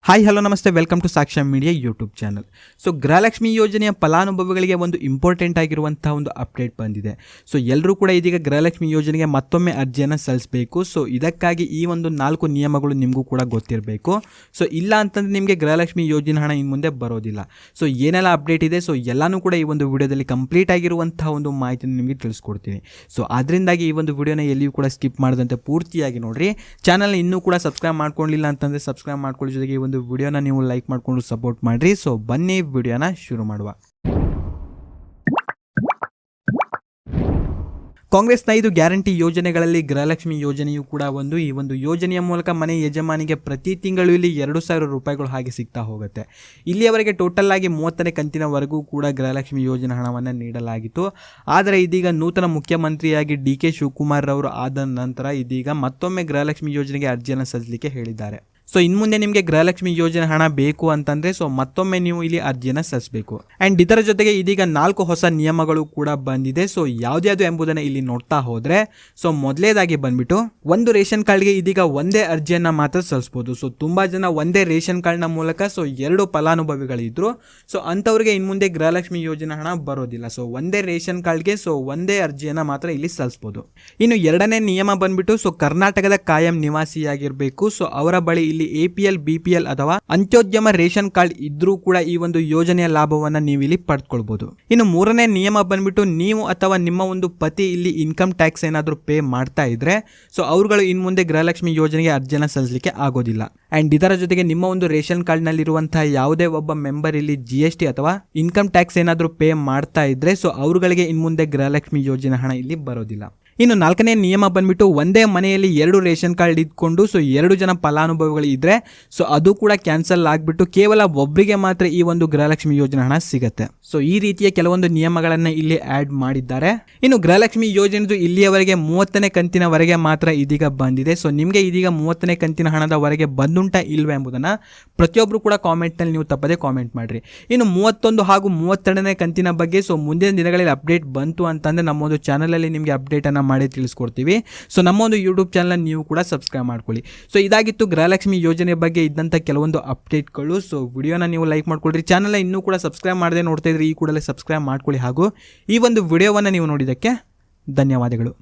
Hi hello ನಮಸ್ತೆ, welcome to ಸಾಕ್ಷ್ಯ media YouTube channel. So Gruhalakshmi ಯೋಜನೆಯ ಫಲಾನುಭವಿಗಳಿಗೆ ಒಂದು ಇಂಪಾರ್ಟೆಂಟ್ ಆಗಿರುವಂತಹ ಒಂದು ಅಪ್ಡೇಟ್ ಬಂದಿದೆ. ಸೊ ಎಲ್ಲರೂ ಕೂಡ ಇದೀಗ ಗೃಹಲಕ್ಷ್ಮಿ ಯೋಜನೆಗೆ ಮತ್ತೊಮ್ಮೆ ಅರ್ಜಿಯನ್ನು ಸಲ್ಲಿಸಬೇಕು. ಸೊ ಇದಕ್ಕಾಗಿ ಈ ಒಂದು 4 ನಿಯಮಗಳು ನಿಮಗೂ ಕೂಡ ಗೊತ್ತಿರಬೇಕು. ಸೊ ಇಲ್ಲ ಅಂತಂದರೆ ನಿಮಗೆ ಗೃಹಲಕ್ಷ್ಮಿ ಯೋಜನೆ ಹಣ ಇನ್ನು ಮುಂದೆ ಬರೋದಿಲ್ಲ. ಸೊ ಏನೆಲ್ಲ ಅಪ್ಡೇಟ್ ಇದೆ, ಸೊ ಎಲ್ಲನೂ ಕೂಡ ಈ ಒಂದು ವಿಡಿಯೋದಲ್ಲಿ ಕಂಪ್ಲೀಟ್ ಆಗಿರುವಂತಹ ಒಂದು ಮಾಹಿತಿಯನ್ನು ನಿಮಗೆ ತಿಳಿಸ್ಕೊಡ್ತೀನಿ. ಸೊ ಅದರಿಂದಾಗಿ ಈ ಒಂದು ವಿಡಿಯೋನ ಎಲ್ಲಿಯೂ ಕೂಡ ಸ್ಕಿಪ್ ಮಾಡದಂತೆ ಪೂರ್ತಿಯಾಗಿ ನೋಡಿರಿ. ಚಾನಲ್ನ ಇನ್ನೂ ಕೂಡ ಸಬ್ಸ್ಕ್ರೈಬ್ ಮಾಡ್ಕೊಳ್ಳಿಲ್ಲ ಅಂತಂದರೆ ಸಬ್ಸ್ಕ್ರೈಬ್ ಮಾಡ್ಕೊಳ್ಳಿ, ಜೊತೆಗೆ ಒಂದು ವಿಡಿಯೋನ ನೀವು ಲೈಕ್ ಮಾಡಿಕೊಂಡು ಸಪೋರ್ಟ್ ಮಾಡಿರಿ. ಸೊ ಬನ್ನಿ ವಿಡಿಯೋನ ಶುರು ಮಾಡುವ. ಕಾಂಗ್ರೆಸ್ನ 5 ಗ್ಯಾರಂಟಿ ಯೋಜನೆಗಳಲ್ಲಿ ಗೃಹಲಕ್ಷ್ಮಿ ಯೋಜನೆಯು ಕೂಡ ಒಂದು. ಈ ಒಂದು ಯೋಜನೆಯ ಮೂಲಕ ಮನೆ ಯಜಮಾನಿಗೆ ಪ್ರತಿ ತಿಂಗಳು ಇಲ್ಲಿ 2,000 ರೂಪಾಯಿಗಳು ಹಾಗೆ ಸಿಗ್ತಾ ಹೋಗುತ್ತೆ. ಇಲ್ಲಿಯವರೆಗೆ ಟೋಟಲ್ ಆಗಿ 30ನೇ ಕಂತಿನವರೆಗೂ ಕೂಡ ಗೃಹಲಕ್ಷ್ಮಿ ಯೋಜನೆ ಹಣವನ್ನು ನೀಡಲಾಗಿತ್ತು. ಆದರೆ ಇದೀಗ ನೂತನ ಮುಖ್ಯಮಂತ್ರಿಯಾಗಿ DK ಶಿವಕುಮಾರ್ ಅವರು ಆದ ನಂತರ ಇದೀಗ ಮತ್ತೊಮ್ಮೆ ಗೃಹಲಕ್ಷ್ಮಿ ಯೋಜನೆಗೆ ಅರ್ಜಿಯನ್ನು ಸಲ್ಲಿಸಲಿಕ್ಕೆ ಹೇಳಿದ್ದಾರೆ. ಸೊ ಇನ್ನು ಮುಂದೆ ನಿಮಗೆ ಗೃಹಲಕ್ಷ್ಮಿ ಯೋಜನೆ ಹಣ ಬೇಕು ಅಂತಂದರೆ ಸೊ ಮತ್ತೊಮ್ಮೆ ನೀವು ಇಲ್ಲಿ ಅರ್ಜಿಯನ್ನು ಸಲ್ಲಿಸಬೇಕು. ಆ್ಯಂಡ್ ಇದರ ಜೊತೆಗೆ ಇದೀಗ 4 ಹೊಸ ನಿಯಮಗಳು ಕೂಡ ಬಂದಿದೆ. ಸೊ ಯಾವ್ದು ಎಂಬುದನ್ನು ಇಲ್ಲಿ ನೋಡ್ತಾ ಹೋದರೆ, ಸೊ ಮೊದಲೇದಾಗಿ ಬಂದ್ಬಿಟ್ಟು ಒಂದು ರೇಷನ್ ಕಾರ್ಡ್ಗೆ ಇದೀಗ ಒಂದೇ ಅರ್ಜಿಯನ್ನು ಮಾತ್ರ ಸಲ್ಲಿಸ್ಬೋದು. ಸೊ ತುಂಬ ಜನ ಒಂದೇ ರೇಷನ್ ಕಾರ್ಡ್ನ ಮೂಲಕ ಸೊ 2 ಫಲಾನುಭವಿಗಳಿದ್ರು. ಸೊ ಅಂಥವ್ರಿಗೆ ಇನ್ನು ಮುಂದೆ ಗೃಹಲಕ್ಷ್ಮಿ ಯೋಜನೆ ಹಣ ಬರೋದಿಲ್ಲ. ಸೊ ಒಂದೇ ರೇಷನ್ ಕಾರ್ಡ್ಗೆ ಸೊ ಒಂದೇ ಅರ್ಜಿಯನ್ನು ಮಾತ್ರ ಇಲ್ಲಿ ಸಲ್ಲಿಸ್ಬೋದು. ಇನ್ನು 2ನೇ ನಿಯಮ ಬಂದ್ಬಿಟ್ಟು ಸೊ ಕರ್ನಾಟಕದ ಕಾಯಂ ನಿವಾಸಿಯಾಗಿರಬೇಕು. ಸೊ ಅವರ ಬಳಿ ಇಲ್ಲಿ APL BPL ಅಥವಾ ಅಂತ್ಯೋದ್ಯಮ ರೇಷನ್ ಕಾರ್ಡ್ ಇದ್ರೂ ಕೂಡ ಈ ಒಂದು ಯೋಜನೆಯ ಲಾಭವನ್ನ ನೀವು ಇಲ್ಲಿ ಪಡೆದುಕೊಳ್ಳಬಹುದು. ಇನ್ನು 3ನೇ ನಿಯಮ ಬಂದ್ಬಿಟ್ಟು ನೀವು ಅಥವಾ ನಿಮ್ಮ ಒಂದು ಪತಿ ಇಲ್ಲಿ ಇನ್ಕಮ್ ಟ್ಯಾಕ್ಸ್ ಏನಾದರೂ ಪೇ ಮಾಡ್ತಾ ಇದ್ರೆ ಸೊ ಅವರುಗಳು ಇನ್ನು ಮುಂದೆ ಗೃಹಲಕ್ಷ್ಮಿ ಯೋಜನೆಗೆ ಅರ್ಜಿಯನ್ನು ಸಲ್ಲಿಸಲಿಕ್ಕೆ ಆಗೋದಿಲ್ಲ. ಅಂಡ್ ಇದರ ಜೊತೆಗೆ ನಿಮ್ಮ ಒಂದು ರೇಷನ್ ಕಾರ್ಡ್ ನಲ್ಲಿರುವಂತಹ ಯಾವುದೇ ಒಬ್ಬ ಮೆಂಬರ್ ಇಲ್ಲಿ GST ಅಥವಾ ಇನ್ಕಮ್ ಟ್ಯಾಕ್ಸ್ ಏನಾದರೂ ಪೇ ಮಾಡ್ತಾ ಇದ್ರೆ ಸೊ ಅವರುಗಳಿಗೆ ಇನ್ನು ಮುಂದೆ ಗೃಹಲಕ್ಷ್ಮಿ ಯೋಜನೆ ಹಣ ಇಲ್ಲಿ ಬರೋದಿಲ್ಲ. ಇನ್ನು 4ನೇ ನಿಯಮ ಬಂದ್ಬಿಟ್ಟು ಒಂದೇ ಮನೆಯಲ್ಲಿ 2 ರೇಷನ್ ಕಾರ್ಡ್ ಇದ್ಕೊಂಡು ಸೊ 2 ಜನ ಫಲಾನುಭವಿಗಳು ಇದ್ರೆ ಸೊ ಅದು ಕೂಡ ಕ್ಯಾನ್ಸಲ್ ಆಗಿಬಿಟ್ಟು ಕೇವಲ ಒಬ್ಬರಿಗೆ ಮಾತ್ರ ಈ ಒಂದು ಗೃಹಲಕ್ಷ್ಮಿ ಯೋಜನೆ ಹಣ ಸಿಗುತ್ತೆ. ಸೊ ಈ ರೀತಿಯ ಕೆಲವೊಂದು ನಿಯಮಗಳನ್ನ ಇಲ್ಲಿ ಆಡ್ ಮಾಡಿದ್ದಾರೆ. ಇನ್ನು ಗೃಹಲಕ್ಷ್ಮಿ ಯೋಜನೆದು ಇಲ್ಲಿಯವರೆಗೆ 30ನೇ ಕಂತಿನವರೆಗೆ ಮಾತ್ರ ಇದೀಗ ಬಂದಿದೆ. ಸೊ ನಿಮಗೆ ಇದೀಗ 30ನೇ ಕಂತಿನ ಹಣದವರೆಗೆ ಬಂದುಂಟಾ ಇಲ್ವಾ ಎಂಬುದನ್ನು ಪ್ರತಿಯೊಬ್ಬರು ಕೂಡ ಕಾಮೆಂಟ್ನಲ್ಲಿ ನೀವು ತಪ್ಪದೆ ಕಾಮೆಂಟ್ ಮಾಡಿರಿ. ಇನ್ನು 31 ಹಾಗೂ 32ನೇ ಕಂತಿನ ಬಗ್ಗೆ ಸೊ ಮುಂದಿನ ದಿನಗಳಲ್ಲಿ ಅಪ್ಡೇಟ್ ಬಂತು ಅಂತಂದರೆ ನಮ್ಮೊಂದು ಚಾನಲಲ್ಲಿ ನಿಮಗೆ ಅಪ್ಡೇಟನ್ನು ಮಾಡಿ ತಿಳಿಸ್ಕೊಡ್ತೀವಿ. ಸೊ ನಮ್ಮ ಒಂದು ಯೂಟ್ಯೂಬ್ ಚಾನಲ್ ನೀವು ಕೂಡ ಸಬ್ಸ್ಕ್ರೈಬ್ ಮಾಡ್ಕೊಳ್ಳಿ. ಸೊ ಇದಾಗಿತ್ತು ಗೃಹಲಕ್ಷ್ಮಿ ಯೋಜನೆ ಬಗ್ಗೆ ಇದ್ದಂಥ ಕೆಲವೊಂದು ಅಪ್ಡೇಟ್ಗಳು. ಸೊ ವಿಡಿಯೋನ ನೀವು ಲೈಕ್ ಮಾಡ್ಕೊಳ್ರಿ. ಚಾನಲ್ ಇನ್ನೂ ಕೂಡ ಸಬ್ಸ್ಕ್ರೈಬ್ ಮಾಡದೆ ನೋಡ್ತಾ ಇದ್ರೆ ಈ ಕೂಡಲೇ ಸಬ್ಸ್ಕ್ರೈಬ್ ಮಾಡ್ಕೊಳ್ಳಿ. ಹಾಗೂ ಈ ಒಂದು ವಿಡಿಯೋವನ್ನು ನೀವು ನೋಡಿದ್ದಕ್ಕೆ ಧನ್ಯವಾದಗಳು.